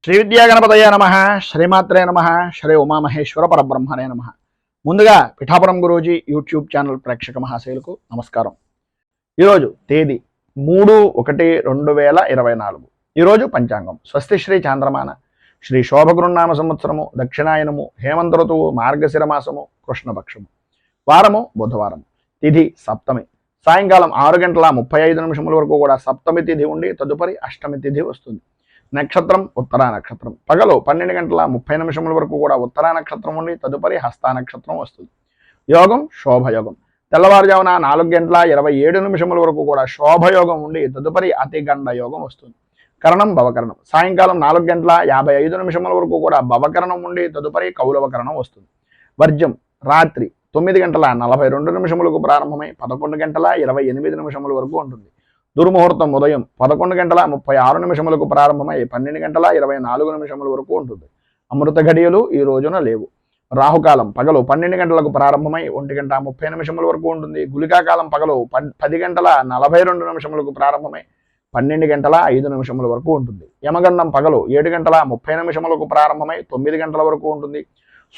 శ్రీ విద్యాగణపతయ నమ. శ్రీమాత్రే నమ. శ్రీ ఉమామహేశ్వర పరబ్రహ్మణే నమ. ముందుగా పిఠాపురం గురూజీ యూట్యూబ్ ఛానల్ ప్రేక్షక మహాశయులకు నమస్కారం. ఈరోజు తేదీ 3/1/2024. ఈరోజు పంచాంగం స్వస్తి శ్రీ చాంద్రమాన శ్రీ శోభగురునామ సంవత్సరము, దక్షిణాయనము, హేమంత ఋతువు, మార్గశిర మాసము, కృష్ణపక్షము, వారము బుధవారం, తిథి సప్తమి, సాయంకాలం 6:35 వరకు కూడా సప్తమి తిథి ఉండి తదుపరి అష్టమి తిథి వస్తుంది. నక్షత్రం ఉత్తరా నక్షత్రం, పగలు 12:30 వరకు కూడా ఉత్తరా నక్షత్రం ఉండి తదుపరి హస్తా నక్షత్రం వస్తుంది. యోగం శోభయోగం, తెల్లవారుజామున 4:27 వరకు కూడా శోభయోగం ఉండి తదుపరి అతిగండ యోగం వస్తుంది. కరణం భవకరణం, సాయంకాలం 4:55 వరకు కూడా భవకరణం ఉండి తదుపరి కౌలవకరణం వస్తుంది. వర్జ్యం రాత్రి 9:42 ప్రారంభమై 11:28 వరకు ఉంటుంది. దుర్ముహూర్తం ఉదయం 11:36 ప్రారంభమై 12:24 వరకు ఉంటుంది. అమృత ఘడియలు ఈ రోజున లేవు. రాహుకాలం పగలు 12 గంటలకు ప్రారంభమై 1:30 వరకు ఉంటుంది. గుళికాకాలం పగలు 10:42 ప్రారంభమై 12:05 వరకు ఉంటుంది. యమగండం పగలు 7:30 ప్రారంభమై 9 గంటల వరకు ఉంటుంది.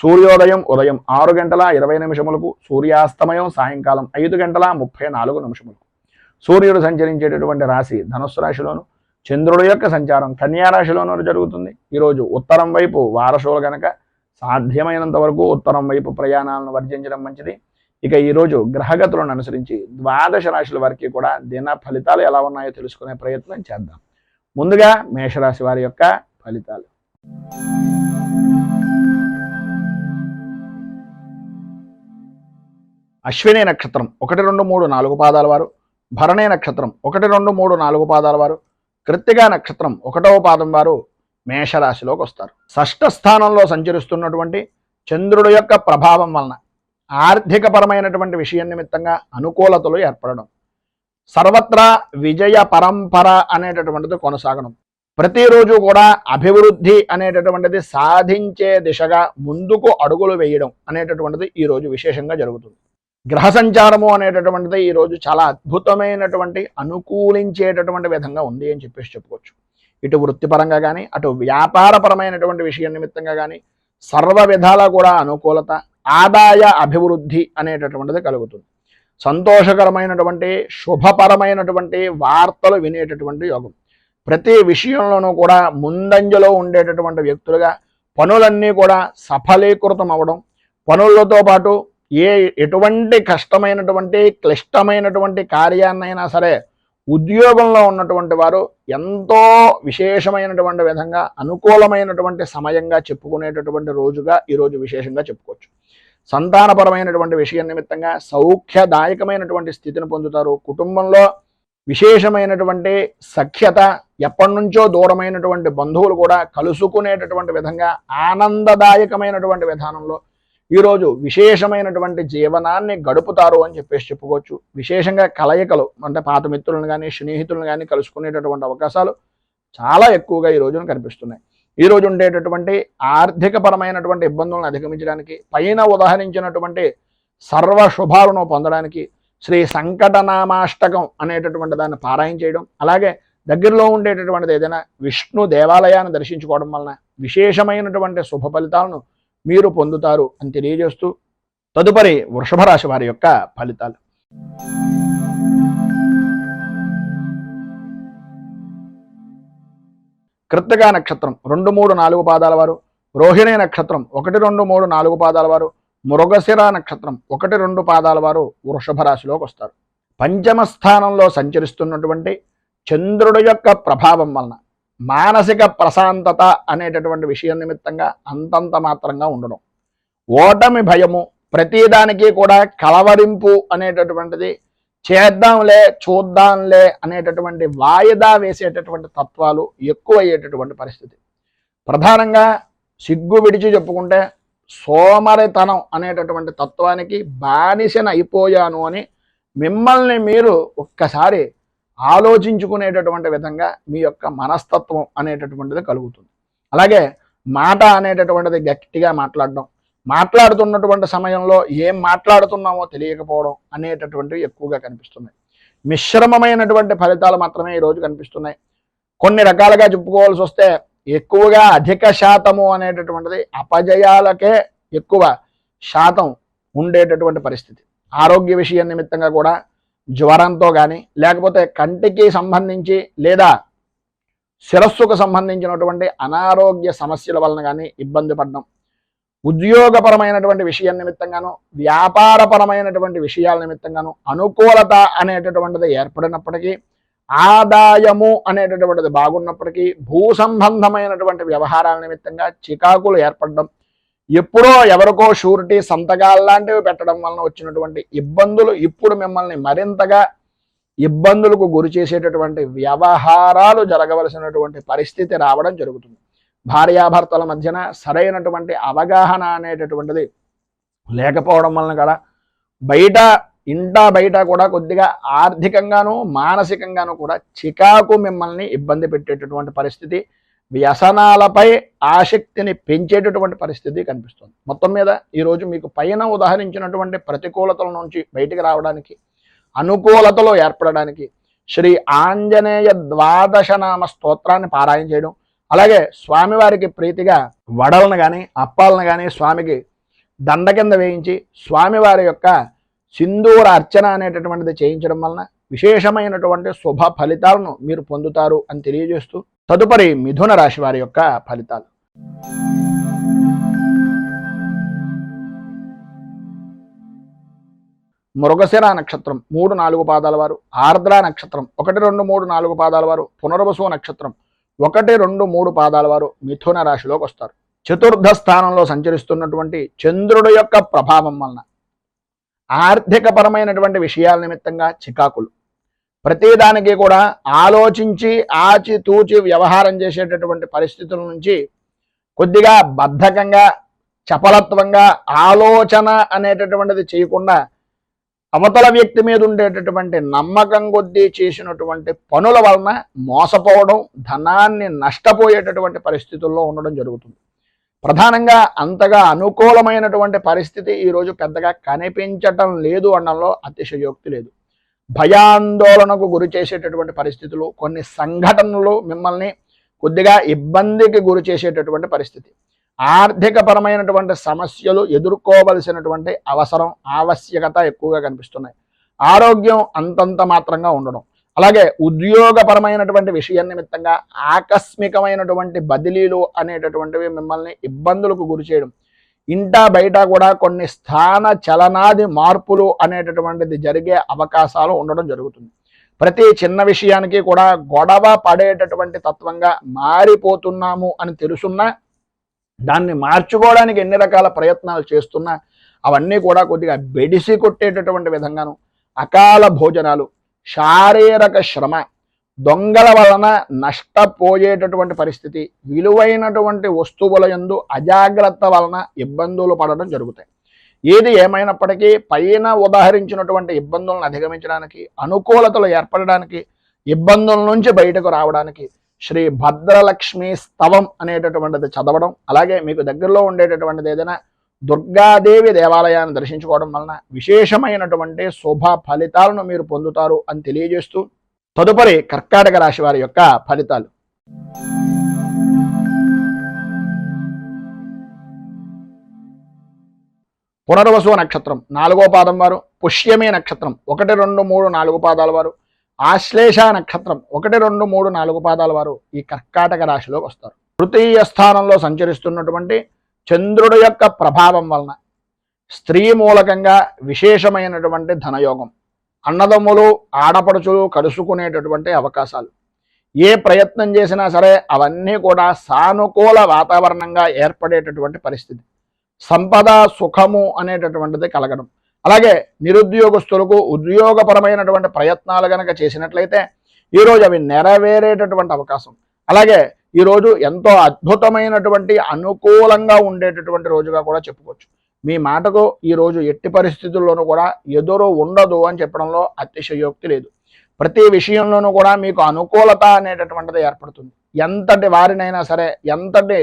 సూర్యోదయం ఉదయం 6:20 సూర్యాస్తమయం సాయంకాలం 5:34. సూర్యుడు సంచరించేటటువంటి రాశి ధనుస్సు రాశిలోను, చంద్రుడు యొక్క సంచారం కన్యా రాశిలోనూ జరుగుతుంది. ఈరోజు ఉత్తరం వైపు వారసులు గనక సాధ్యమైనంత వరకు ఉత్తరం వైపు ప్రయాణాలను వర్జించడం మంచిది. ఇక ఈరోజు గ్రహగతులను అనుసరించి 12 రాశుల వారికి కూడా దిన ఫలితాలు ఎలా ఉన్నాయో తెలుసుకునే ప్రయత్నం చేద్దాం. ముందుగా మేషరాశి వారి యొక్క ఫలితాలు. అశ్విని నక్షత్రం 1, 2, 3, 4 పాదాల వారు, భరణి నక్షత్రం 1, 2, 3, 4 పాదాల వారు, కృత్తికా నక్షత్రం 1వ పాదం వారు మేషరాశిలోకి వస్తారు. షష్ఠ స్థానంలో సంచరిస్తున్నటువంటి చంద్రుడు యొక్క ప్రభావం వలన ఆర్థికపరమైనటువంటి విషయం నిమిత్తంగా అనుకూలతలు ఏర్పడడం, సర్వత్రా విజయ పరంపర అనేటటువంటిది కొనసాగడం, ప్రతిరోజు కూడా అభివృద్ధి అనేటటువంటిది సాధించే దిశగా ముందుకు అడుగులు వేయడం అనేటటువంటిది ఈరోజు విశేషంగా జరుగుతుంది. గ్రహ సంచారము అనేటటువంటిది ఈరోజు చాలా అద్భుతమైనటువంటి అనుకూలించేటటువంటి విధంగా ఉంది అని చెప్పుకోవచ్చు. ఇటు వృత్తిపరంగా కానీ అటు వ్యాపారపరమైనటువంటి విషయం నిమిత్తంగా కానీ సర్వ విధాలా కూడా అనుకూలత, ఆదాయ అభివృద్ధి అనేటటువంటిది కలుగుతుంది. సంతోషకరమైనటువంటి శుభపరమైనటువంటి వార్తలు వినేటటువంటి యోగం. ప్రతి విషయంలోనూ కూడా ముందంజలో ఉండేటటువంటి వ్యక్తులుగా పనులన్నీ కూడా సఫలీకృతం అవ్వడం, పనులతో పాటు ఎటువంటి కష్టమైనటువంటి క్లిష్టమైనటువంటి కార్యాన్నైనా సరే ఉద్యోగంలో ఉన్నటువంటి వారు ఎంతో విశేషమైనటువంటి విధంగా అనుకూలమైనటువంటి సమయంగా చెప్పుకునేటటువంటి రోజుగా ఈరోజు విశేషంగా చెప్పుకోవచ్చు. సంతానపరమైనటువంటి విషయం నిమిత్తంగా సౌఖ్యదాయకమైనటువంటి స్థితిని పొందుతారు. కుటుంబంలో విశేషమైనటువంటి సఖ్యత, ఎప్పటి నుంచో దూరమైనటువంటి బంధువులు కూడా కలుసుకునేటటువంటి విధంగా ఆనందదాయకమైనటువంటి విధానంలో ఈరోజు విశేషమైనటువంటి జీవనాన్ని గడుపుతారు అని చెప్పుకోవచ్చు. విశేషంగా కలయికలు అంటే పాత మిత్రులను కానీ స్నేహితులను కానీ కలుసుకునేటటువంటి అవకాశాలు చాలా ఎక్కువగా ఈ రోజున కనిపిస్తున్నాయి. ఈ రోజు ఉండేటటువంటి ఆర్థికపరమైనటువంటి ఇబ్బందులను అధిగమించడానికి, పైన ఉదాహరించినటువంటి సర్వ శుభాలను పొందడానికి శ్రీ సంకటనామాష్టకం అనేటటువంటి దాన్ని పారాయణ చేయడం, అలాగే దగ్గరలో ఉండేటటువంటిది ఏదైనా విష్ణు దేవాలయాన్ని దర్శించుకోవడం వలన విశేషమైనటువంటి శుభ ఫలితాలను మీరు పొందుతారు అని తెలియజేస్తూ తదుపరి వృషభ రాశి వారి యొక్క ఫలితాలు. కృత్తికా నక్షత్రం 2, 3, 4 పాదాల వారు, రోహిణి నక్షత్రం 1, 2, 3, 4 పాదాల వారు, మృగశిర నక్షత్రం 1, 2 పాదాల వారు వృషభ రాశిలోకి వస్తారు. పంచమ స్థానంలో సంచరిస్తున్నటువంటి చంద్రుడు యొక్క ప్రభావం వలన మానసిక ప్రశాంతత అనేటటువంటి విషయం నిమిత్తంగా అంతంత మాత్రంగా ఉండడం, ఓటమి భయము, ప్రతిదానికి కూడా కలవరింపు అనేటటువంటిది, చేద్దాంలే చూద్దాంలే అనేటటువంటి వాయిదా వేసేటటువంటి తత్వాలు ఎక్కువయ్యేటటువంటి పరిస్థితి. ప్రధానంగా సిగ్గు విడిచి చెప్పుకుంటే సోమరితనం అనేటటువంటి తత్వానికి బానిసన అయిపోయాను అని మిమ్మల్ని మీరు ఒక్కసారి ఆలోచించుకునేటటువంటి విధంగా మీ యొక్క మనస్తత్వం అనేటటువంటిది కలుగుతుంది. అలాగే మాట అనేటటువంటిది గట్టిగా మాట్లాడడం, మాట్లాడుతున్నటువంటి సమయంలో ఏం మాట్లాడుతున్నామో తెలియకపోవడం అనేటటువంటివి ఎక్కువగా కనిపిస్తున్నాయి. మిశ్రమమైనటువంటి ఫలితాలు మాత్రమే ఈరోజు కనిపిస్తున్నాయి. కొన్ని రకాలుగా చెప్పుకోవాల్సి వస్తే ఎక్కువగా అధిక శాతము అనేటటువంటిది అపజయాలకే ఎక్కువ శాతం ఉండేటటువంటి పరిస్థితి. ఆరోగ్య విషయం నిమిత్తంగా కూడా జ్వరంతో కానీ, లేకపోతే కంటికి సంబంధించి లేదా శిరస్సుకు సంబంధించినటువంటి అనారోగ్య సమస్యల వలన కానీ ఇబ్బంది పడడం, ఉద్యోగపరమైనటువంటి విషయం నిమిత్తంగాను, వ్యాపారపరమైనటువంటి విషయాల నిమిత్తంగాను అనుకూలత అనేటటువంటిది ఏర్పడినప్పటికీ, ఆదాయము అనేటటువంటిది బాగున్నప్పటికీ భూ సంబంధమైనటువంటి వ్యవహారాల నిమిత్తంగా చికాకులు ఏర్పడడం, ఎప్పుడో ఎవరికో షూరిటీ సంతకాలు లాంటివి పెట్టడం వలన వచ్చినటువంటి ఇబ్బందులు ఇప్పుడు మిమ్మల్ని మరింతగా ఇబ్బందులకు గురి చేసేటటువంటి వ్యవహారాలు జరగవలసినటువంటి పరిస్థితి రావడం జరుగుతుంది. భార్యాభర్తల మధ్యన సరైనటువంటి అవగాహన అనేటటువంటిది లేకపోవడం వలన కూడా బయట కూడా కొద్దిగా ఆర్థికంగాను మానసికంగాను కూడా చికాకు మిమ్మల్ని ఇబ్బంది పెట్టేటటువంటి పరిస్థితి, వ్యసనాలపై ఆసక్తిని పెంచేటటువంటి పరిస్థితి కనిపిస్తుంది. మొత్తం మీద ఈరోజు మీకు పైన ఉదాహరించినటువంటి ప్రతికూలతల నుంచి బయటికి రావడానికి, అనుకూలతలో ఏర్పడడానికి శ్రీ ఆంజనేయ ద్వాదశనామ స్తోత్రాన్ని పారాయణ చేయడం, అలాగే స్వామివారికి ప్రీతిగా వడలను కానీ అప్పాలను కానీ స్వామికి దండ కింద వేయించి స్వామివారి యొక్క సింధూర అర్చన అనేటటువంటిది చేయించడం వలన విశేషమైనటువంటి శుభ ఫలితాలను మీరు పొందుతారు అని తెలియజేస్తూ తదుపరి మిథున రాశి వారి యొక్క ఫలితాలు. మృగశిర నక్షత్రం 3-4 పాదాల వారు, ఆర్ద్ర నక్షత్రం 1-2-3-4 పాదాల వారు, పునర్వసు నక్షత్రం 1-2-3 పాదాల వారు మిథున రాశిలోకి వస్తారు. చతుర్థ స్థానంలో సంచరిస్తున్నటువంటి చంద్రుడు యొక్క ప్రభావం వలన ఆర్థిక పరమైనటువంటి విషయాల నిమిత్తంగా చికాకులు, ప్రతిదానికి కూడా ఆలోచించి ఆచితూచి వ్యవహారం చేసేటటువంటి పరిస్థితుల నుంచి కొద్దిగా బద్ధకంగా చపలత్వంగా ఆలోచన అనేటటువంటిది చేయకుండా అవతల వ్యక్తి మీద ఉండేటటువంటి నమ్మకం కొద్దీ చేసినటువంటి పనుల వలన మోసపోవడం, ధనాన్ని నష్టపోయేటటువంటి పరిస్థితుల్లో ఉండడం జరుగుతుంది. ప్రధానంగా అంతగా అనుకూలమైనటువంటి పరిస్థితి ఈరోజు పెద్దగా కనిపించటం లేదు అనడంలో అతిశయోక్తి లేదు. భయాందోళనకు గురి చేసేటటువంటి పరిస్థితులు, కొన్ని సంఘటనలు మిమ్మల్ని కొద్దిగా ఇబ్బందికి గురి చేసేటటువంటి పరిస్థితి, ఆర్థిక పరమైనటువంటి సమస్యలు ఎదుర్కోవలసినటువంటి అవసరం ఆవశ్యకత ఎక్కువగా కనిపిస్తున్నాయి. ఆరోగ్యం అంతంత మాత్రంగా ఉండడం, అలాగే ఉద్యోగపరమైనటువంటి విషయం నిమిత్తంగా ఆకస్మికమైనటువంటి బదిలీలు అనేటటువంటివి మిమ్మల్ని ఇబ్బందులకు గురి చేయడం, ఇంటా బయట కూడా కొన్ని స్థాన చలనాది మార్పులు అనేటటువంటిది జరిగే అవకాశాలు ఉండడం జరుగుతుంది. ప్రతి చిన్న విషయానికి కూడా గొడవ పడేటటువంటి తత్వంగా మారిపోతున్నాము అని తెలుసున్నా, దాన్ని మార్చుకోవడానికి ఎన్ని రకాల ప్రయత్నాలు చేస్తున్నా అవన్నీ కూడా కొద్దిగా బెడిసి కొట్టేటటువంటి విధంగాను, అకాల భోజనాలు, శారీరక శ్రమ, దొంగల వలన నష్టపోయేటటువంటి పరిస్థితి, విలువైనటువంటి వస్తువుల యందు అజాగ్రత్త వలన ఇబ్బందులు పడడం జరుగుతాయి. ఏది ఏమైనప్పటికీ పైన ఉదాహరించినటువంటి ఇబ్బందులను అధిగమించడానికి, అనుకూలతలు ఏర్పడడానికి, ఇబ్బందుల నుంచి బయటకు రావడానికి శ్రీ భద్రలక్ష్మి స్తవం అనేటటువంటిది చదవడం, అలాగే మీకు దగ్గరలో ఉండేటటువంటిది ఏదైనా దుర్గాదేవి దేవాలయాన్ని దర్శించుకోవడం వలన విశేషమైనటువంటి శుభ ఫలితాలను మీరు పొందుతారు అని తెలియజేస్తూ తదుపరి కర్కాటక రాశి వారి యొక్క ఫలితాలు. పునర్వసు నక్షత్రం 4వ పాదం వారు, పుష్యమి నక్షత్రం 1-2-3-4 పాదాల వారు, ఆశ్లేష నక్షత్రం 1-2-3-4 పాదాల వారు ఈ కర్కాటక రాశిలోకి వస్తారు. తృతీయ స్థానంలో సంచరిస్తున్నటువంటి చంద్రుడు యొక్క ప్రభావం వలన స్త్రీ మూలకంగా విశేషమైనటువంటి ధనయోగం, అన్నదమ్ములు ఆడపడుచులు కలుసుకునేటటువంటి అవకాశాలు, ఏ ప్రయత్నం చేసినా సరే అవన్నీ కూడా సానుకూల వాతావరణంగా ఏర్పడేటటువంటి పరిస్థితి, సంపద సుఖము అనేటటువంటిది కలగడం, అలాగే నిరుద్యోగస్తులకు ఉద్యోగపరమైనటువంటి ప్రయత్నాలు కనుక చేసినట్లయితే ఈరోజు అవి నెరవేరేటటువంటి అవకాశం, అలాగే ఈరోజు ఎంతో అద్భుతమైనటువంటి అనుకూలంగా ఉండేటటువంటి రోజుగా కూడా చెప్పుకోవచ్చు. మీ మాటకు ఈరోజు ఎట్టి పరిస్థితుల్లోనూ కూడా ఎదురు ఉండదు అని చెప్పడంలో అతిశయోక్తి లేదు. ప్రతి విషయంలోనూ కూడా మీకు అనుకూలత అనేటటువంటిది ఏర్పడుతుంది. ఎంతటి వారినైనా సరే, ఎంతటి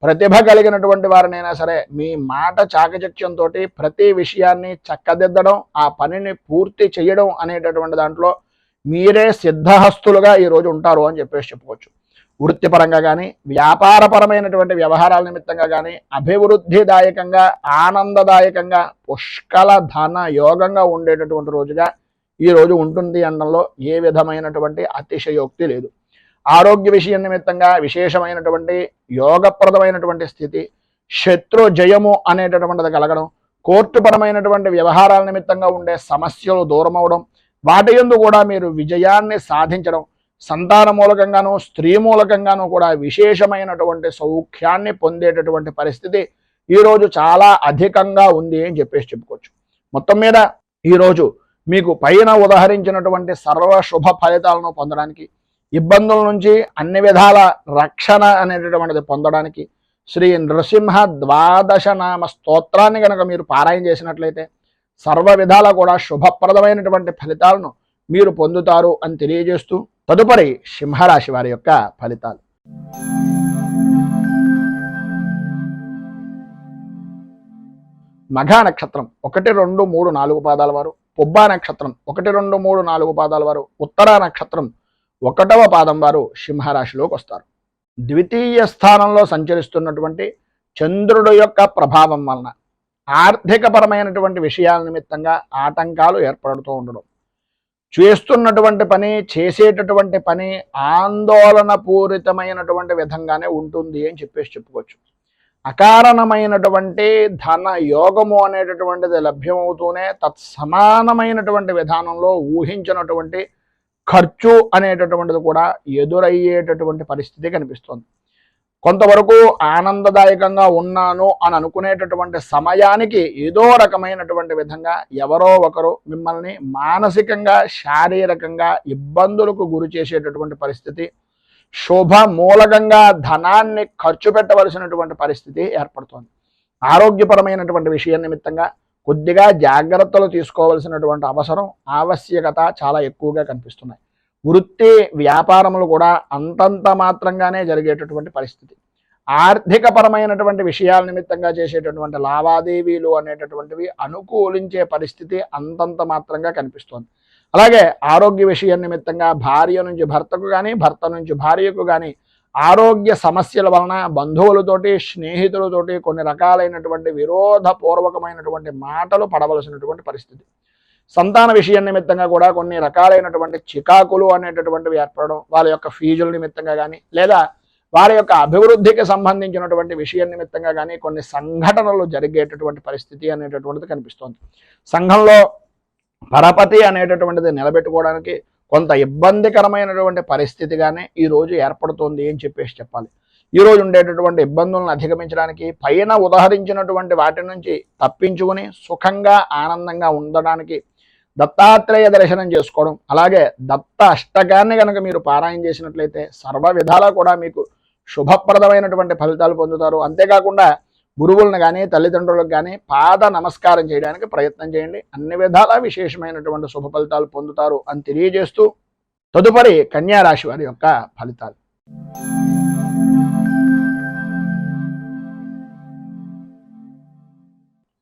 ప్రతిభ కలిగినటువంటి వారినైనా సరే మీ మాట చాకచక్యంతో ప్రతి విషయాన్ని చక్కదిద్దడం, ఆ పనిని పూర్తి చేయడం అనేటటువంటి దాంట్లో మీరే సిద్ధహస్తులుగా ఈరోజు ఉంటారు అని చెప్పేసి చెప్పుకోవచ్చు. వృత్తిపరంగా కానీ వ్యాపారపరమైనటువంటి వ్యవహారాల నిమిత్తంగా కానీ అభివృద్ధిదాయకంగా ఆనందదాయకంగా పుష్కల ధన యోగంగా ఉండేటటువంటి రోజుగా ఈ రోజు ఉంటుంది అనడంలో ఏ విధమైనటువంటి అతిశయోక్తి లేదు. ఆరోగ్య విషయం నిమిత్తంగా విశేషమైనటువంటి యోగప్రదమైనటువంటి స్థితి, శత్రు జయము అనేటటువంటిది కలగడం, కోర్టుపరమైనటువంటి వ్యవహారాల నిమిత్తంగా ఉండే సమస్యలు దూరం అవడం, వాటి యందు కూడా మీరు విజయాన్ని సాధించడం, సంతాన మూలకంగాను స్త్రీ మూలకంగాను కూడా విశేషమైనటువంటి సౌఖ్యాన్ని పొందేటటువంటి పరిస్థితి ఈరోజు చాలా అధికంగా ఉంది అని చెప్పేసి చెప్పుకోవచ్చు. మొత్తం మీద ఈరోజు మీకు పైన ఉదహరించినటువంటి సర్వ శుభ ఫలితాలను పొందడానికి, ఇబ్బందుల నుంచి అన్ని విధాల రక్షణ అనేటటువంటిది పొందడానికి శ్రీ నృసింహ ద్వాదశ నామ స్తోత్రాన్ని కనుక మీరు పారాయణ చేసినట్లయితే సర్వ విధాల కూడా శుభప్రదమైనటువంటి ఫలితాలను మీరు పొందుతారు అని తెలియజేస్తూ తదుపరి సింహరాశి వారి యొక్క ఫలితాలు. మఘ నక్షత్రం 1, 2, 3, 4 పాదాల వారు, పుబ్బా నక్షత్రం 1, 2, 3, 4 పాదాల వారు, ఉత్తరా నక్షత్రం 1వ పాదం వారు సింహరాశిలోకి వస్తారు. ద్వితీయ స్థానంలో సంచరిస్తున్నటువంటి చంద్రుడు యొక్క ప్రభావం వలన ఆర్థికపరమైనటువంటి విషయాల నిమిత్తంగా ఆటంకాలు ఏర్పడుతూ ఉండడం, చేస్తున్నటువంటి పని చేసేటటువంటి పని ఆందోళన పూరితమైనటువంటి విధంగానే ఉంటుంది అని చెప్పేసి చెప్పుకోవచ్చు. అకారణమైనటువంటి ధన యోగము అనేటటువంటిది లభ్యమవుతూనే తత్సమానమైనటువంటి విధానంలో ఊహించినటువంటి ఖర్చు అనేటటువంటిది కూడా ఎదురయ్యేటటువంటి పరిస్థితి కనిపిస్తుంది. కొంతవరకు ఆనందదాయకంగా ఉన్నాను అని అనుకునేటటువంటి సమయానికి ఏదో రకమైనటువంటి విధంగా ఎవరో ఒకరు మిమ్మల్ని మానసికంగా శారీరకంగా ఇబ్బందులకు గురి చేసేటటువంటి పరిస్థితి, శుభ మూలకంగా ధనాన్ని ఖర్చు పెట్టవలసినటువంటి పరిస్థితి ఏర్పడుతుంది. ఆరోగ్యపరమైనటువంటి విషయం నిమిత్తంగా కొద్దిగా జాగ్రత్తలు తీసుకోవాల్సినటువంటి అవసరం ఆవశ్యకత చాలా ఎక్కువగా కనిపిస్తున్నాయి. వృత్తి వ్యాపారములు కూడా అంతంత మాత్రంగానే జరిగేటటువంటి పరిస్థితి. ఆర్థికపరమైనటువంటి విషయాల నిమిత్తంగా చేసేటటువంటి లావాదేవీలు అనేటటువంటివి అనుకూలించే పరిస్థితి అంతంత మాత్రంగా కనిపిస్తోంది. అలాగే ఆరోగ్య విషయం నిమిత్తంగా భార్య నుంచి భర్తకు కానీ భర్త నుంచి భార్యకు కానీ ఆరోగ్య సమస్యల వలన బంధువులతోటి స్నేహితులతోటి కొన్ని రకాలైనటువంటి విరోధపూర్వకమైనటువంటి మాటలు పడవలసినటువంటి పరిస్థితి. సంతాన విషయం నిమిత్తంగా కూడా కొన్ని రకాలైనటువంటి చికాకులు అనేటటువంటివి ఏర్పడడం, వాళ్ళ యొక్క ఫీజుల నిమిత్తంగా కానీ లేదా వారి యొక్క అభివృద్ధికి సంబంధించినటువంటి విషయం నిమిత్తంగా కానీ కొన్ని సంఘటనలు జరిగేటటువంటి పరిస్థితి అనేటటువంటిది కనిపిస్తోంది. సంఘంలో పరపతి అనేటటువంటిది నిలబెట్టుకోవడానికి కొంత ఇబ్బందికరమైనటువంటి పరిస్థితిగానే ఈరోజు ఏర్పడుతోంది అని చెప్పేసి చెప్పాలి. ఈరోజు ఉండేటటువంటి ఇబ్బందులను అధిగమించడానికి పైన ఉదహరించినటువంటి వాటి నుంచి తప్పించుకుని సుఖంగా ఆనందంగా ఉండడానికి దత్తాత్రేయ దర్శనం చేసుకోవడం, అలాగే దత్త అష్టకాన్ని కనుక మీరు పారాయణ చేసినట్లయితే సర్వ విధాలా కూడా మీకు శుభప్రదమైనటువంటి ఫలితాలు పొందుతారు. అంతేకాకుండా గురువులను కానీ తల్లిదండ్రులకు కానీ పాద నమస్కారం చేయడానికి ప్రయత్నం చేయండి. అన్ని విధాలా విశేషమైనటువంటి శుభ ఫలితాలు పొందుతారు అని తెలియజేస్తూ తదుపరి కన్యా రాశి వారి యొక్క ఫలితాలు.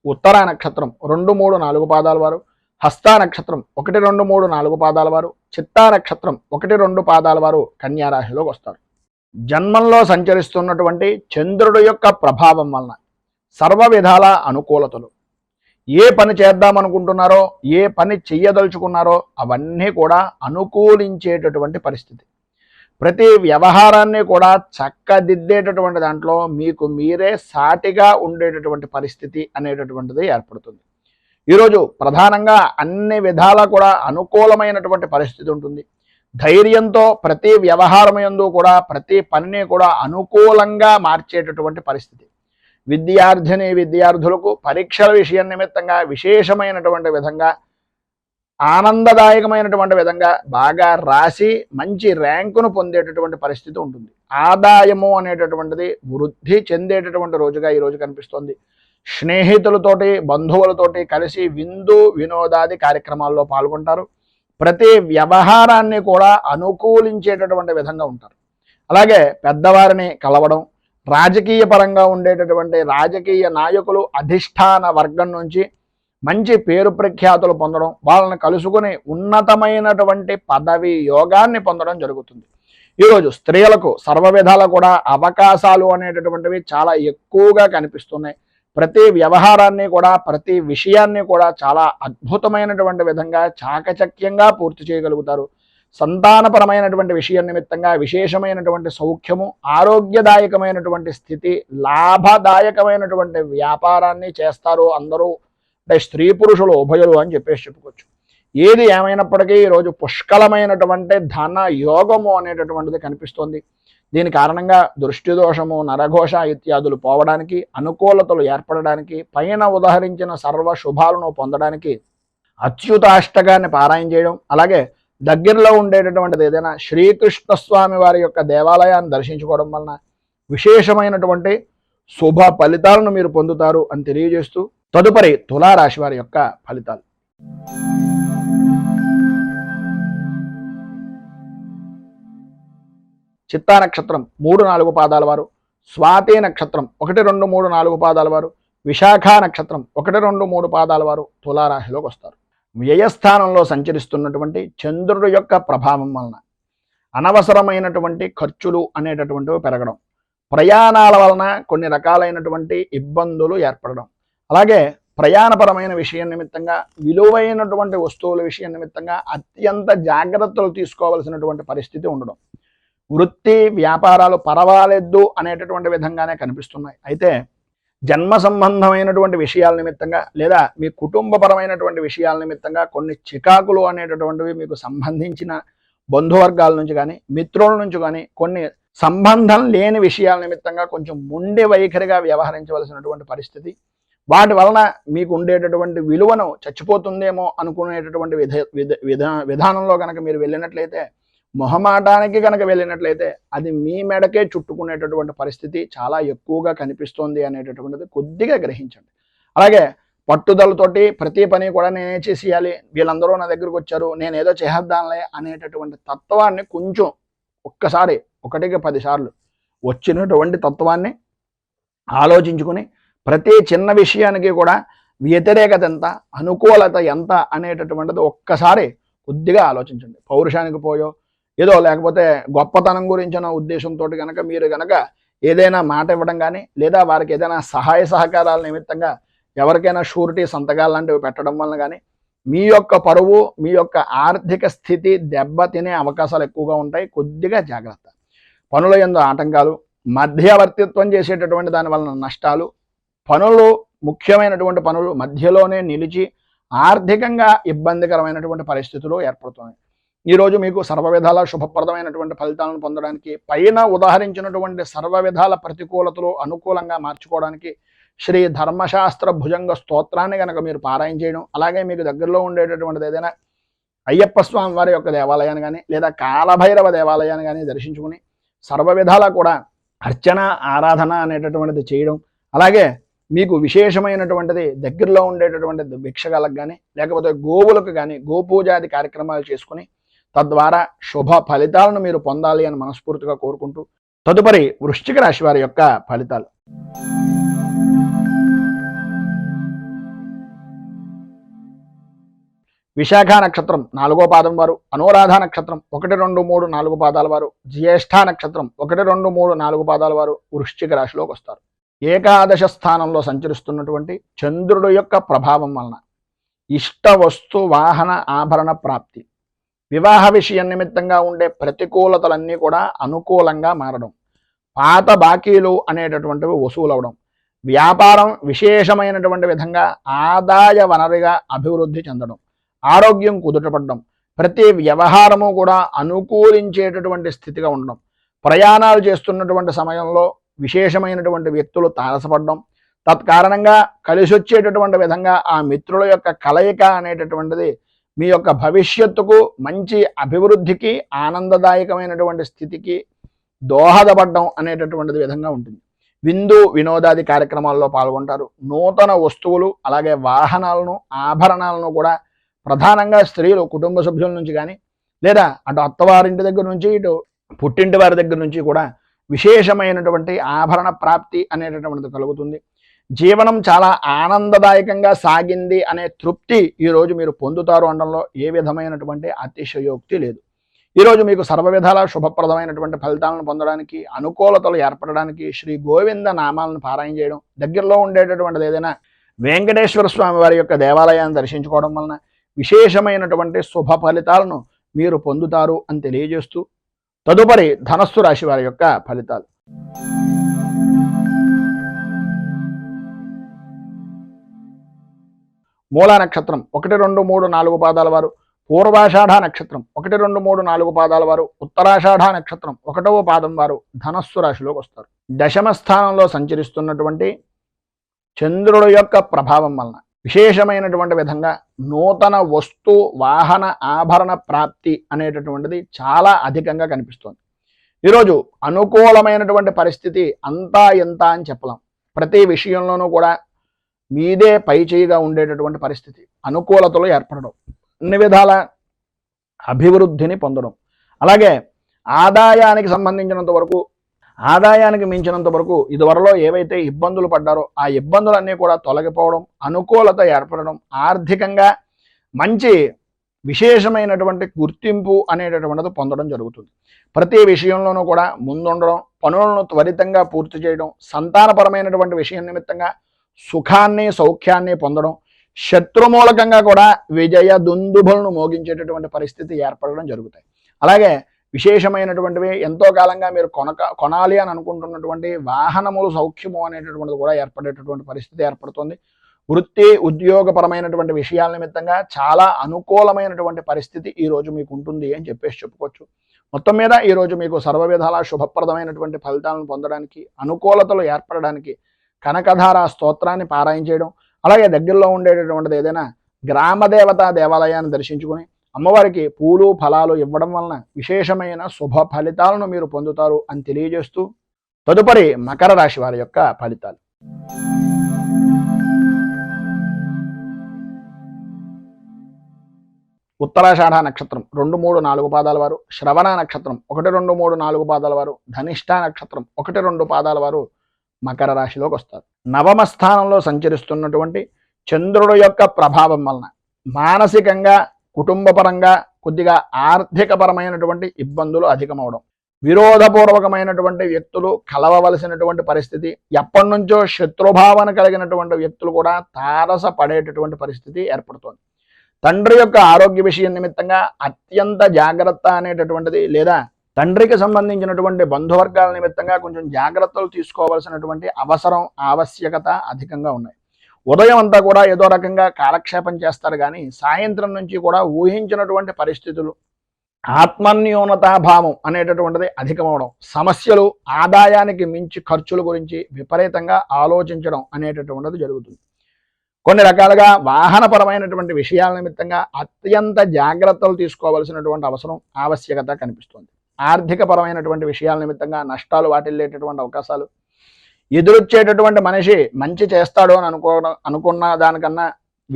ఉత్తరా నక్షత్రం 2, 3, 4 పాదాల వారు, హస్తా నక్షత్రం 1, 2, 3, 4 పాదాల వారు, చిత్తా నక్షత్రం 1, 2 పాదాల వారు కన్యా రాశిలోకి వస్తారు. జన్మంలో సంచరిస్తున్నటువంటి చంద్రుడు యొక్క ప్రభావం వలన సర్వ విధాల అనుకూలతలు, ఏ పని చేద్దామనుకుంటున్నారో ఏ పని చెయ్యదలుచుకున్నారో అవన్నీ కూడా అనుకూలించేటటువంటి పరిస్థితి. ప్రతి వ్యవహారాన్ని కూడా చక్కదిద్దేటటువంటి దాంట్లో మీకు మీరే సాటిగా ఉండేటటువంటి పరిస్థితి అనేటటువంటిది ఏర్పడుతుంది. ఈరోజు ప్రధానంగా అన్ని విధాలా కూడా అనుకూలమైనటువంటి పరిస్థితి ఉంటుంది. ధైర్యంతో ప్రతి వ్యవహారం యందు కూడా ప్రతి పనిని కూడా అనుకూలంగా మార్చేటటువంటి పరిస్థితి. విద్యార్థిని విద్యార్థులకు పరీక్షల విషయం నిమిత్తంగా విశేషమైనటువంటి విధంగా ఆనందదాయకమైనటువంటి విధంగా బాగా రాసి మంచి ర్యాంకును పొందేటటువంటి పరిస్థితి ఉంటుంది. ఆదాయము అనేటటువంటిది వృద్ధి చెందేటటువంటి రోజుగా ఈరోజు కనిపిస్తోంది. స్నేహితులతోటి బంధువులతోటి కలిసి విందు వినోదాది కార్యక్రమాల్లో పాల్గొంటారు. ప్రతి వ్యవహారాన్ని కూడా అనుకూలించేటటువంటి విధంగా ఉంటారు. అలాగే పెద్దవారిని కలవడం, రాజకీయ పరంగా ఉండేటటువంటి రాజకీయ నాయకులు అధిష్టాన వర్గం నుంచి మంచి పేరు ప్రఖ్యాతులు పొందడం, వాళ్ళని కలుసుకుని ఉన్నతమైనటువంటి పదవి యోగాన్ని పొందడం జరుగుతుంది. ఈరోజు స్త్రీలకు సర్వ విధాల కూడా అవకాశాలు అనేటటువంటివి చాలా ఎక్కువగా కనిపిస్తున్నాయి. ప్రతి వ్యవహారాన్ని కూడా, ప్రతి విషయాన్ని కూడా చాలా అద్భుతమైనటువంటి విధంగా చాకచక్యంగా పూర్తి చేయగలుగుతారు. సంతానపరమైనటువంటి విషయం నిమిత్తంగా విశేషమైనటువంటి సౌఖ్యము, ఆరోగ్యదాయకమైనటువంటి స్థితి, లాభదాయకమైనటువంటి వ్యాపారాన్ని చేస్తారు అందరూ. అంటే స్త్రీ పురుషులు ఉభయులు అని చెప్పేసి చెప్పుకోవచ్చు. ఏది ఏమైనప్పటికీ ఈరోజు పుష్కలమైనటువంటి ధన యోగము అనేటటువంటిది కనిపిస్తోంది. దీని కారణంగా దృష్టి దోషము, నరఘోష ఇత్యాదులు పోవడానికి, అనుకూలతలు ఏర్పడడానికి, పైన ఉదహరించిన సర్వ శుభాలను పొందడానికి అచ్యుతాష్టకాన్ని పారాయణ చేయడం, అలాగే దగ్గరలో ఉండేటటువంటిది ఏదైనా శ్రీకృష్ణ స్వామి వారి యొక్క దేవాలయాన్ని దర్శించుకోవడం వలన విశేషమైనటువంటి శుభ ఫలితాలను మీరు పొందుతారు అని తెలియజేస్తూ తదుపరి తులారాశి వారి యొక్క ఫలితాలు. చిత్తా నక్షత్రం 3-4 పాదాల వారు, స్వాతి నక్షత్రం 1, 2, 3, 4 పాదాల వారు, విశాఖ నక్షత్రం 1, 2, 3 పాదాల వారు తులారాశిలోకి వస్తారు. వ్యయస్థానంలో సంచరిస్తున్నటువంటి చంద్రుడి యొక్క ప్రభావం వలన అనవసరమైనటువంటి ఖర్చులు అనేటటువంటివి పెరగడం, ప్రయాణాల వలన కొన్ని రకాలైనటువంటి ఇబ్బందులు ఏర్పడడం, అలాగే ప్రయాణపరమైన విషయం నిమిత్తంగా, విలువైనటువంటి వస్తువుల విషయం నిమిత్తంగా అత్యంత జాగ్రత్తలు తీసుకోవాల్సినటువంటి పరిస్థితి ఉండడం, వృత్తి వ్యాపారాలు పర్వాలేదు అనేటటువంటి విధంగానే కనిపిస్తున్నాయి. అయితే జన్మ సంబంధమైనటువంటి విషయాల నిమిత్తంగా లేదా మీ కుటుంబపరమైనటువంటి విషయాల నిమిత్తంగా కొన్ని చికాకులు అనేటటువంటివి మీకు సంబంధించిన బంధువర్గాల నుంచి కానీ, మిత్రుల నుంచి కానీ, కొన్ని సంబంధం లేని విషయాల నిమిత్తంగా కొంచెం మొండి వైఖరిగా వ్యవహరించవలసినటువంటి పరిస్థితి, వాటి వలన మీకు ఉండేటటువంటి విలువను చచ్చిపోతుందేమో అనుకునేటటువంటి విధానంలో కనుక మీరు వెళ్ళినట్లయితే, మొహమాటానికి కనుక వెళ్ళినట్లయితే అది మీ మెడకే చుట్టుకునేటటువంటి పరిస్థితి చాలా ఎక్కువగా కనిపిస్తోంది అనేటటువంటిది కొద్దిగా గ్రహించండి. అలాగే పట్టుదలతోటి ప్రతి పని కూడా నేనే చేసేయాలి, వీళ్ళందరూ నా దగ్గరకు వచ్చారు, నేనేదో చేద్దాంలే అనేటటువంటి తత్వాన్ని కొంచెం ఒక్కసారి 1కి 10 సార్లు వచ్చినటువంటి తత్వాన్ని ఆలోచించుకుని ప్రతి చిన్న విషయానికి కూడా వ్యతిరేకత ఎంత, అనుకూలత ఎంత అనేటటువంటిది ఒక్కసారి కొద్దిగా ఆలోచించండి. పౌరుషానికి పోయో ఏదో లేకపోతే గొప్పతనం గురించిన ఉద్దేశంతో కనుక మీరు కనుక ఏదైనా మాట ఇవ్వడం కానీ, లేదా వారికి ఏదైనా సహాయ సహకారాల నిమిత్తంగా ఎవరికైనా షూరిటీ సంతకాలు లాంటివి పెట్టడం వలన కానీ మీ యొక్క పరువు, మీ యొక్క ఆర్థిక స్థితి దెబ్బతినే అవకాశాలు ఎక్కువగా ఉంటాయి. కొద్దిగా జాగ్రత్త. పనుల యందు ఆటంకాలు, మధ్యవర్తిత్వం చేసేటటువంటి దాని వలన నష్టాలు, పనులు ముఖ్యమైనటువంటి పనులు మధ్యలోనే నిలిచి ఆర్థికంగా ఇబ్బందికరమైనటువంటి పరిస్థితులు ఏర్పడుతున్నాయి. ఈరోజు మీకు సర్వ విధాల శుభప్రదమైనటువంటి ఫలితాలను పొందడానికి, పైన ఉదాహరించినటువంటి సర్వ విధాల ప్రతికూలతలు అనుకూలంగా మార్చుకోవడానికి శ్రీ ధర్మశాస్త్ర భుజంగ స్తోత్రాన్ని కనుక మీరు పారాయణ చేయడం, అలాగే మీకు దగ్గరలో ఉండేటటువంటిది ఏదైనా అయ్యప్ప స్వామి వారి యొక్క దేవాలయాన్ని కానీ, లేదా కాలభైరవ దేవాలయాన్ని కానీ దర్శించుకుని సర్వ విధాలా కూడా అర్చన ఆరాధన అనేటటువంటిది చేయడం, అలాగే మీకు విశేషమైనటువంటిది దగ్గరలో ఉండేటటువంటి భిక్షగాలకు కానీ, లేకపోతే గోవులకు కానీ గోపూజాది కార్యక్రమాలు చేసుకుని తద్వారా శుభ ఫలితాలను మీరు పొందాలి అని మనస్ఫూర్తిగా కోరుకుంటూ తదుపరి వృశ్చిక రాశి వారి యొక్క ఫలితాలు. విశాఖ నక్షత్రం 4వ పాదం వారు, అనురాధ నక్షత్రం 1, 2, 3, 4 పాదాల వారు, జ్యేష్ఠ నక్షత్రం 1, 2, 3, 4 పాదాల వారు వృశ్చిక రాశిలోకి వస్తారు. ఏకాదశ స్థానంలో సంచరిస్తున్నటువంటి చంద్రుడు యొక్క ప్రభావం వలన ఇష్ట వస్తు వాహన ఆభరణ ప్రాప్తి, వివాహ విషయం నిమిత్తంగా ఉండే ప్రతికూలతలన్నీ కూడా అనుకూలంగా మారడం, పాత బాకీలు అనేటటువంటివి వసూలవడం, వ్యాపారం విశేషమైనటువంటి విధంగా ఆదాయ వనరుగా అభివృద్ధి చెందడం, ఆరోగ్యం కుదుటపడడం, ప్రతి వ్యవహారము కూడా అనుకూలించేటటువంటి స్థితిగా ఉండడం, ప్రయాణాలు చేస్తున్నటువంటి సమయంలో విశేషమైనటువంటి వ్యక్తులు తారసపడడం, తత్కారణంగా కలిసి వచ్చేటటువంటి విధంగా ఆ మిత్రుల యొక్క కలయిక అనేటటువంటిది మీ యొక్క భవిష్యత్తుకు మంచి అభివృద్ధికి ఆనందదాయకమైనటువంటి స్థితికి దోహదపడడం అనేటటువంటిది విధంగా ఉంటుంది. విందు వినోదాది కార్యక్రమాల్లో పాల్గొంటారు. నూతన వస్తువులు అలాగే వాహనాలను ఆభరణాలను కూడా ప్రధానంగా స్త్రీలు కుటుంబ సభ్యుల నుంచి కానీ, లేదా అటు అత్తవారింటి దగ్గర నుంచి ఇటు పుట్టింటి వారి దగ్గర నుంచి కూడా విశేషమైనటువంటి ఆభరణ ప్రాప్తి అనేటటువంటిది కలుగుతుంది. జీవనం చాలా ఆనందదాయకంగా సాగింది అనే తృప్తి ఈరోజు మీరు పొందుతారు అనడంలో ఏ విధమైనటువంటి అతిశయోక్తి లేదు. ఈరోజు మీకు సర్వ విధాల శుభప్రదమైనటువంటి ఫలితాలను పొందడానికి, అనుకూలతలు ఏర్పడడానికి శ్రీ గోవింద నామాలను పారాయణ చేయడం, దగ్గరలో ఉండేటటువంటిది ఏదైనా వెంకటేశ్వర స్వామి వారి యొక్క దేవాలయాన్ని దర్శించుకోవడం వలన విశేషమైనటువంటి శుభ ఫలితాలను మీరు పొందుతారు అని తెలియజేస్తూ, తదుపరి ధనస్సు రాశి వారి యొక్క ఫలితాలు. మూలా నక్షత్రం 1, 2, 3, 4 పాదాల వారు, పూర్వాషాఢ నక్షత్రం 1, 2, 3, 4 పాదాల వారు, ఉత్తరాషాఢ నక్షత్రం 1వ పాదం వారు ధనస్సు రాశిలోకి వస్తారు. దశమ స్థానంలో సంచరిస్తున్నటువంటి చంద్రుడు యొక్క ప్రభావం వలన విశేషమైనటువంటి విధంగా నూతన వస్తు వాహన ఆభరణ ప్రాప్తి అనేటటువంటిది చాలా అధికంగా కనిపిస్తోంది. ఈరోజు అనుకూలమైనటువంటి పరిస్థితి అంతా ఎంత అని చెప్పలేం. ప్రతి విషయంలోనూ కూడా మీదే పై చేయిగా ఉండేటటువంటి పరిస్థితి, అనుకూలతలు ఏర్పడడం, అన్ని విధాల అభివృద్ధిని పొందడం, అలాగే ఆదాయానికి సంబంధించినంత వరకు, ఆదాయానికి మించినంత వరకు ఇదివరలో ఏవైతే ఇబ్బందులు పడ్డారో ఆ ఇబ్బందులన్నీ కూడా తొలగిపోవడం, అనుకూలత ఏర్పడడం, ఆర్థికంగా మంచి విశేషమైనటువంటి గుర్తింపు అనేటటువంటిది పొందడం జరుగుతుంది. ప్రతి విషయంలోనూ కూడా ముందుండడం, పనులను త్వరితంగా పూర్తి చేయడం, సంతానపరమైనటువంటి విషయం నిమిత్తంగా సుఖాన్ని సౌఖ్యాన్ని పొందడం, శత్రుమూలకంగా కూడా విజయ దుందుభులను మోగించేటటువంటి పరిస్థితి ఏర్పడడం జరుగుతాయి. అలాగే విశేషమైనటువంటివి ఎంతో కాలంగా మీరు కొనాలి అని అనుకుంటున్నటువంటి వాహనములు సౌఖ్యము అనేటటువంటిది కూడా ఏర్పడేటటువంటి పరిస్థితి ఏర్పడుతుంది. వృత్తి ఉద్యోగపరమైనటువంటి విషయాల నిమిత్తంగా చాలా అనుకూలమైనటువంటి పరిస్థితి ఈరోజు మీకు ఉంటుంది అని చెప్పుకోవచ్చు. మొత్తం మీద ఈరోజు మీకు సర్వ విధాల శుభప్రదమైనటువంటి ఫలితాలను పొందడానికి, అనుకూలతలు ఏర్పడడానికి కనకధార స్తోత్రాన్ని పారాయణ చేయడం, అలాగే దగ్గరలో ఉండేటటువంటిది ఏదైనా గ్రామదేవతా దేవాలయాన్ని దర్శించుకుని అమ్మవారికి పూలు ఫలాలు ఇవ్వడం వలన విశేషమైన శుభ ఫలితాలను మీరు పొందుతారు అని తెలియజేస్తూ, తదుపరి మకర రాశి వారి యొక్క ఫలితాలు. ఉత్తరాషాఢ నక్షత్రం 2, 3, 4 పాదాల వారు, శ్రవణ నక్షత్రం 1, 2, 3, 4 పాదాల వారు, ధనిష్ఠ నక్షత్రం 1, 2 పాదాల వారు మకర రాశిలోకి వస్తారు. నవమ స్థానంలో సంచరిస్తున్నటువంటి చంద్రుడు యొక్క ప్రభావం వలన మానసికంగా, కుటుంబపరంగా కొద్దిగా ఆర్థికపరమైనటువంటి ఇబ్బందులు అధికమవడం, విరోధపూర్వకమైనటువంటి వ్యక్తులు కలవవలసినటువంటి పరిస్థితి, ఎప్పటి నుంచో శత్రుభావన కలిగినటువంటి వ్యక్తులు కూడా తారసపడేటటువంటి పరిస్థితి ఏర్పడుతోంది. తండ్రి యొక్క ఆరోగ్య విషయం నిమిత్తంగా అత్యంత జాగ్రత్త అనేటటువంటిది, లేదా తండ్రికి సంబంధించినటువంటి బంధువర్గాల నిమిత్తంగా కొంచెం జాగ్రత్తలు తీసుకోవాల్సినటువంటి అవసరం, ఆవశ్యకత అధికంగా ఉన్నాయి. ఉదయం అంతా కూడా ఏదో రకంగా కాలక్షేపం చేస్తారు, కానీ సాయంత్రం నుంచి కూడా ఊహించినటువంటి పరిస్థితులు, ఆత్మన్యూనతాభావం అనేటటువంటిది అధికమవడం, సమస్యలు, ఆదాయానికి మించి ఖర్చుల గురించి విపరీతంగా ఆలోచించడం అనేటటువంటిది జరుగుతుంది. కొన్ని రకాలుగా వాహనపరమైనటువంటి విషయాల నిమిత్తంగా అత్యంత జాగ్రత్తలు తీసుకోవాల్సినటువంటి అవసరం, ఆవశ్యకత కనిపిస్తుంది. ఆర్థికపరమైనటువంటి విషయాల నిమిత్తంగా నష్టాలు వాటిల్లేటటువంటి అవకాశాలు, ఎదురొచ్చేటటువంటి మనిషి మంచి చేస్తాడు అని అనుకున్న దానికన్నా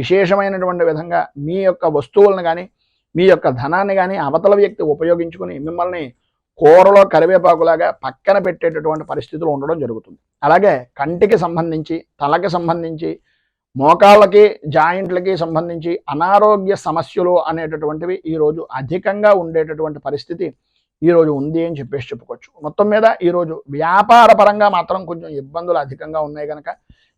విశేషమైనటువంటి విధంగా మీ యొక్క వస్తువులను కానీ, మీ యొక్క ధనాన్ని కానీ అవతల వ్యక్తి ఉపయోగించుకుని మిమ్మల్ని కూరలో కరివేపాకులాగా పక్కన పెట్టేటటువంటి పరిస్థితులు ఉండడం జరుగుతుంది. అలాగే కంటికి సంబంధించి, తలకి సంబంధించి, మోకాళ్ళకి, జాయింట్లకి సంబంధించి అనారోగ్య సమస్యలు అనేటటువంటివి ఈరోజు అధికంగా ఉండేటటువంటి పరిస్థితి ఈరోజు ఉంది అని చెప్పుకోవచ్చు. మొత్తం మీద ఈరోజు వ్యాపార పరంగా మాత్రం కొంచెం ఇబ్బందులు అధికంగా ఉన్నాయి కనుక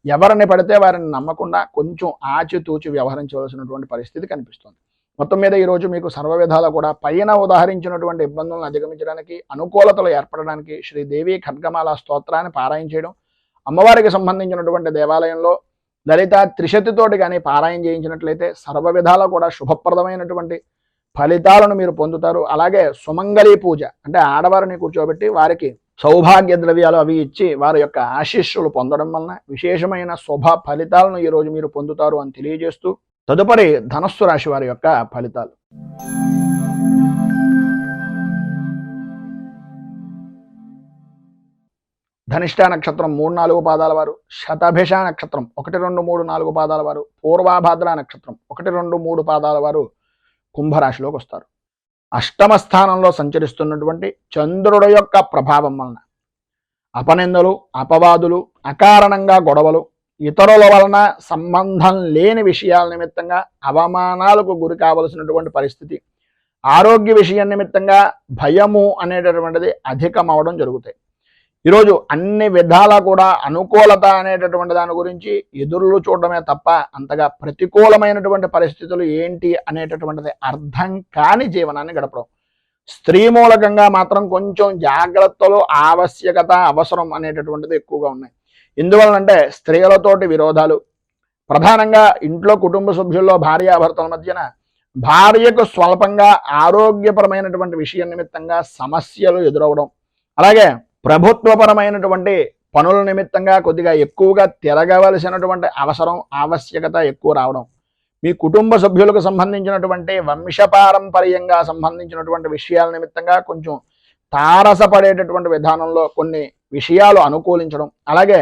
ఎవరిని పడితే వారిని నమ్మకుండా కొంచెం ఆచితూచి వ్యవహరించవలసినటువంటి పరిస్థితి కనిపిస్తుంది. మొత్తం మీద ఈరోజు మీకు సర్వ విధాలా కూడా పైన ఉదాహరించినటువంటి ఇబ్బందులను అధిగమించడానికి, అనుకూలతలు ఏర్పడడానికి శ్రీదేవి ఖడ్గమాల స్తోత్రాన్ని పారాయణ చేయడం, అమ్మవారికి సంబంధించినటువంటి దేవాలయంలో లలిత త్రిశతితోటి కానీ పారాయణ చేయించినట్లయితే సర్వ విధాలా కూడా శుభప్రదమైనటువంటి ఫలితాలను మీరు పొందుతారు. అలాగే సుమంగళి పూజ అంటే ఆడవారిని కూర్చోబెట్టి వారికి సౌభాగ్య ద్రవ్యాలు అవి ఇచ్చి వారి యొక్క ఆశీస్సులు పొందడం వలన విశేషమైన శుభ ఫలితాలను ఈరోజు మీరు పొందుతారు అని తెలియజేస్తూ, తదుపరి ధనస్సు రాశి వారి యొక్క ఫలితాలు. ధనిష్ట నక్షత్రం 3, 4 పాదాల వారు, శతభిష నక్షత్రం 1, 2, 3, 4 పాదాల వారు, పూర్వాభాద్ర నక్షత్రం 1, 2, 3 పాదాల వారు కుంభరాశిలోకి వస్తారు. అష్టమ స్థానంలో సంచరిస్తున్నటువంటి చంద్రుడు యొక్క ప్రభావం వలన అపనిందలు, అపవాదులు, అకారణంగా గొడవలు, ఇతరుల వలన సంబంధం లేని విషయాల నిమిత్తంగా అవమానాలకు గురి కావలసినటువంటి పరిస్థితి, ఆరోగ్య విషయం నిమిత్తంగా భయము అనేటటువంటిది అధికం అవడం జరుగుతాయి. ఈరోజు అన్ని విధాలా కూడా అనుకూలత అనేటటువంటి దాని గురించి ఎదురులు చూడడమే తప్ప అంతగా ప్రతికూలమైనటువంటి పరిస్థితులు ఏంటి అనేటటువంటిది అర్థం కాని జీవనాన్ని గడపడం. స్త్రీ మూలకంగా మాత్రం కొంచెం జాగ్రత్తలు ఆవశ్యకత అవసరం అనేటటువంటిది ఎక్కువగా ఉన్నాయి. ఎందువలనంటే స్త్రీలతోటి విరోధాలు, ప్రధానంగా ఇంట్లో కుటుంబ సభ్యుల్లో భార్యాభర్తల మధ్యన భార్యకు స్వల్పంగా ఆరోగ్యపరమైనటువంటి విషయం నిమిత్తంగా సమస్యలు ఎదురవడం, అలాగే ప్రభుత్వపరమైనటువంటి పనుల నిమిత్తంగా కొద్దిగా ఎక్కువగా తిరగవలసినటువంటి అవసరం ఆవశ్యకత ఎక్కువ రావడం, మీ కుటుంబ సభ్యులకు సంబంధించినటువంటి వంశపారంపర్యంగా సంబంధించినటువంటి విషయాల నిమిత్తంగా కొంచెం తారసపడేటటువంటి విధానంలో కొన్ని విషయాలు అనుకూలించడం, అలాగే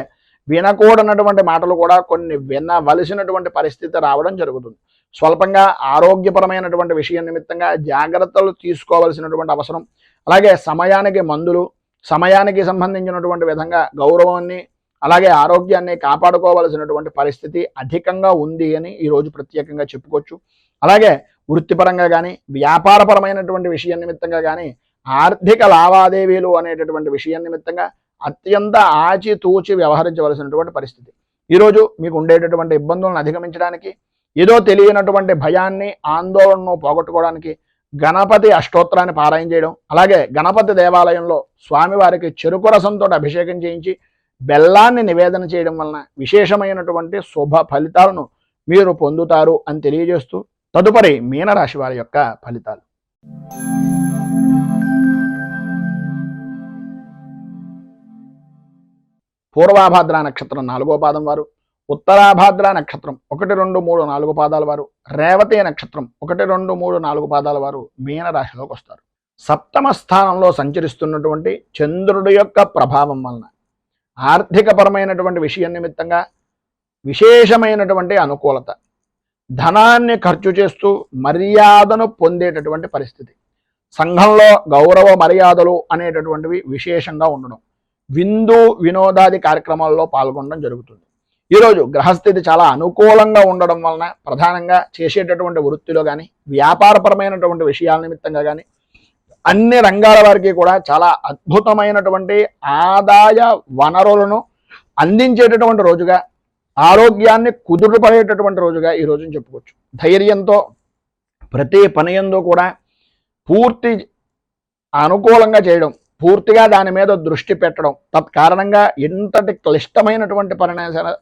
వినకూడనటువంటి మాటలు కూడా కొన్ని వినవలసినటువంటి పరిస్థితి రావడం జరుగుతుంది. స్వల్పంగా ఆరోగ్యపరమైనటువంటి విషయం నిమిత్తంగా జాగ్రత్తలు తీసుకోవలసినటువంటి అవసరం, అలాగే సమయానికి మందులు, సమయానికి సంబంధించినటువంటి విధంగా గౌరవాన్ని అలాగే ఆరోగ్యాన్ని కాపాడుకోవలసినటువంటి పరిస్థితి అధికంగా ఉంది అని ఈరోజు ప్రత్యేకంగా చెప్పుకోవచ్చు. అలాగే వృత్తిపరంగా కానీ వ్యాపారపరమైనటువంటి విషయం నిమిత్తంగా కానీ ఆర్థిక లావాదేవీలు అనేటటువంటి విషయం నిమిత్తంగా అత్యంత ఆచితూచి వ్యవహరించవలసినటువంటి పరిస్థితి. ఈరోజు మీకు ఉండేటటువంటి ఇబ్బందులను అధిగమించడానికి, ఏదో తెలియనటువంటి భయాన్ని ఆందోళనను పోగొట్టుకోవడానికి గణపతి అష్టోత్తరాన్ని పారాయణ చేయడం, అలాగే గణపతి దేవాలయంలో స్వామివారికి చెరుకు రసంతో అభిషేకం చేయించి బెల్లాన్ని నివేదన చేయడం వలన విశేషమైనటువంటి శుభ ఫలితాలను మీరు పొందుతారు అని తెలియజేస్తూ తదుపరి మీనరాశి వారి యొక్క ఫలితాలు. పూర్వాభాద్ర నక్షత్రం 4వ పాదం వారు, ఉత్తరాభాద్ర నక్షత్రం 1, 2, 3, 4 పాదాల వారు, రేవతి నక్షత్రం 1, 2, 3, 4 పాదాల వారు మీనరాశిలోకి వస్తారు. సప్తమ స్థానంలో సంచరిస్తున్నటువంటి చంద్రుడి యొక్క ప్రభావం వలన ఆర్థికపరమైనటువంటి విషయం నిమిత్తంగా విశేషమైనటువంటి అనుకూలత, ధనాన్ని ఖర్చు చేస్తూ మర్యాదను పొందేటటువంటి పరిస్థితి, సంఘంలో గౌరవ మర్యాదలు అనేటటువంటివి విశేషంగా ఉండడం, విందు వినోదాది కార్యక్రమాల్లో పాల్గొనడం జరుగుతుంది. ఈరోజు గ్రహస్థితి చాలా అనుకూలంగా ఉండడం వలన ప్రధానంగా చేసేటటువంటి వృత్తిలో కానీ వ్యాపారపరమైనటువంటి విషయాల నిమిత్తంగా కానీ అన్ని రంగాల వారికి కూడా చాలా అద్భుతమైనటువంటి ఆదాయ వనరులను అందించేటటువంటి రోజుగా, ఆరోగ్యాన్ని కుదురుపడేటటువంటి రోజుగా ఈ రోజుని చెప్పుకోవచ్చు. ధైర్యంతో ప్రతి పని యందు కూడా పూర్తి అనుకూలంగా చేయడం, పూర్తిగా దాని మీద దృష్టి పెట్టడం, తత్కారణంగా ఎంతటి క్లిష్టమైనటువంటి పరిణామాలు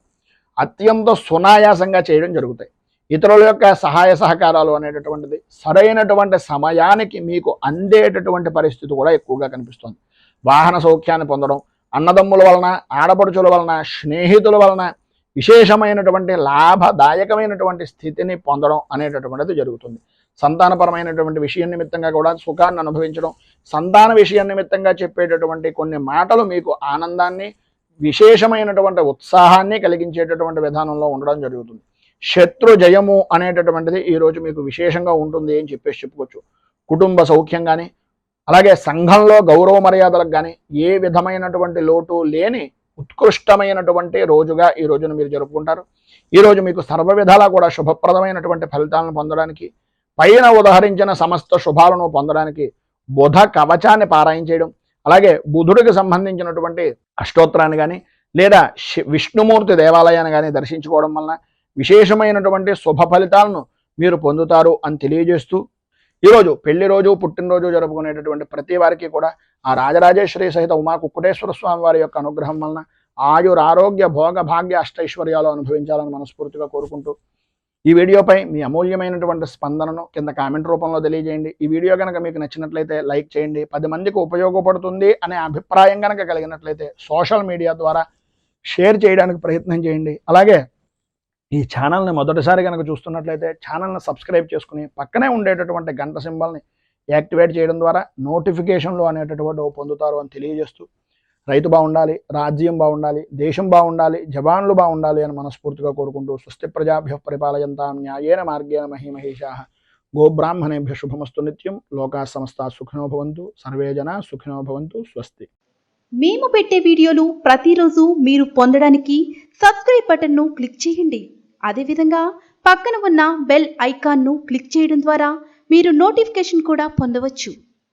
అత్యంత సునాయాసంగా చేయడం జరుగుతాయి. ఇతరుల యొక్క సహాయ సహకారాలు అనేటటువంటిది సరైనటువంటి సమయానికి మీకు అందేటటువంటి పరిస్థితి కూడా ఎక్కువగా కనిపిస్తుంది. వాహన సౌఖ్యాన్ని పొందడం, అన్నదమ్ముల వలన, ఆడపడుచుల వలన, స్నేహితుల వలన విశేషమైనటువంటి లాభదాయకమైనటువంటి స్థితిని పొందడం అనేటటువంటిది జరుగుతుంది. సంతానపరమైనటువంటి విషయం నిమిత్తంగా కూడా సుఖాన్ని అనుభవించడం, సంతాన విషయం నిమిత్తంగా చెప్పేటటువంటి కొన్ని మాటలు మీకు ఆనందాన్ని, విశేషమైనటువంటి ఉత్సాహాన్ని కలిగించేటటువంటి విధానంలో ఉండడం జరుగుతుంది. శత్రు జయము అనేటటువంటిది ఈరోజు మీకు విశేషంగా ఉంటుంది అని చెప్పుకోవచ్చు. కుటుంబ సౌఖ్యం కానీ, అలాగే సంఘంలో గౌరవ మర్యాదలకు కానీ ఏ విధమైనటువంటి లోటు లేని ఉత్కృష్టమైనటువంటి రోజుగా ఈ రోజును మీరు జరుపుకుంటారు. ఈరోజు మీకు సర్వ విధాలా కూడా శుభప్రదమైనటువంటి ఫలితాలను పొందడానికి, పైన ఉదహరించిన సమస్త శుభాలను పొందడానికి బుధ కవచాన్ని పారాయణ చేయడం, అలాగే బుధుడికి సంబంధించినటువంటి అష్టోత్తరాన్ని కానీ లేదా విష్ణుమూర్తి దేవాలయాన్ని కానీ దర్శించుకోవడం వలన విశేషమైనటువంటి శుభ ఫలితాలను మీరు పొందుతారు అని తెలియజేస్తూ, ఈరోజు పెళ్లి రోజు, పుట్టినరోజు జరుపుకునేటటువంటి ప్రతి వారికి కూడా ఆ రాజరాజేశ్వరి సహిత ఉమా కుక్కుటేశ్వర స్వామి వారి యొక్క అనుగ్రహం వలన ఆయురారోగ్య భోగ భాగ్య అష్టైశ్వర్యాలు అనుభవించాలని మనస్ఫూర్తిగా కోరుకుంటూ, ఈ వీడియోపై మీ అమూల్యమైనటువంటి స్పందనను కింద కామెంట్ రూపంలో తెలియజేయండి. ఈ వీడియో కనుక మీకు నచ్చినట్లయితే లైక్ చేయండి. 10 మందికి ఉపయోగపడుతుంది అనే అభిప్రాయం కనుక కలిగినట్లయితే సోషల్ మీడియా ద్వారా షేర్ చేయడానికి ప్రయత్నం చేయండి. అలాగే ఈ ఛానల్ని మొదటిసారి కనుక చూస్తున్నట్లయితే ఛానల్ని సబ్స్క్రైబ్ చేసుకుని పక్కనే ఉండేటటువంటి గంట సింబల్ని యాక్టివేట్ చేయడం ద్వారా నోటిఫికేషన్లు అనేటటువంటి పొందుతారు అని తెలియజేస్తూ, రైతు బాగుండాలి, రాజ్యం బాగుండాలి, దేశం బాగుండాలి, జవాన్లు బాగుండాలి అని మనస్ఫూర్తిగా కోరుకుంటూ, స్వస్తి ప్రజాభ్యః పరిపాలయంతాం న్యాయేన మార్గేణ మహీమహేషాః గోబ్రాహ్మణేభ్యః శుభమస్తు నిత్యం. లోకాః సమస్తాః సుఖినో భవంతు, సర్వే జనాః సుఖినో భవంతు. స్వస్తి. మేము పెట్టే వీడియోలు ప్రతిరోజు మీరు పొందడానికి సబ్స్క్రైబ్ బటన్ను క్లిక్ చేయండి. అదేవిధంగా పక్కన ఉన్న బెల్ ఐకాన్ను క్లిక్ చేయడం ద్వారా మీరు నోటిఫికేషన్ కూడా పొందవచ్చు.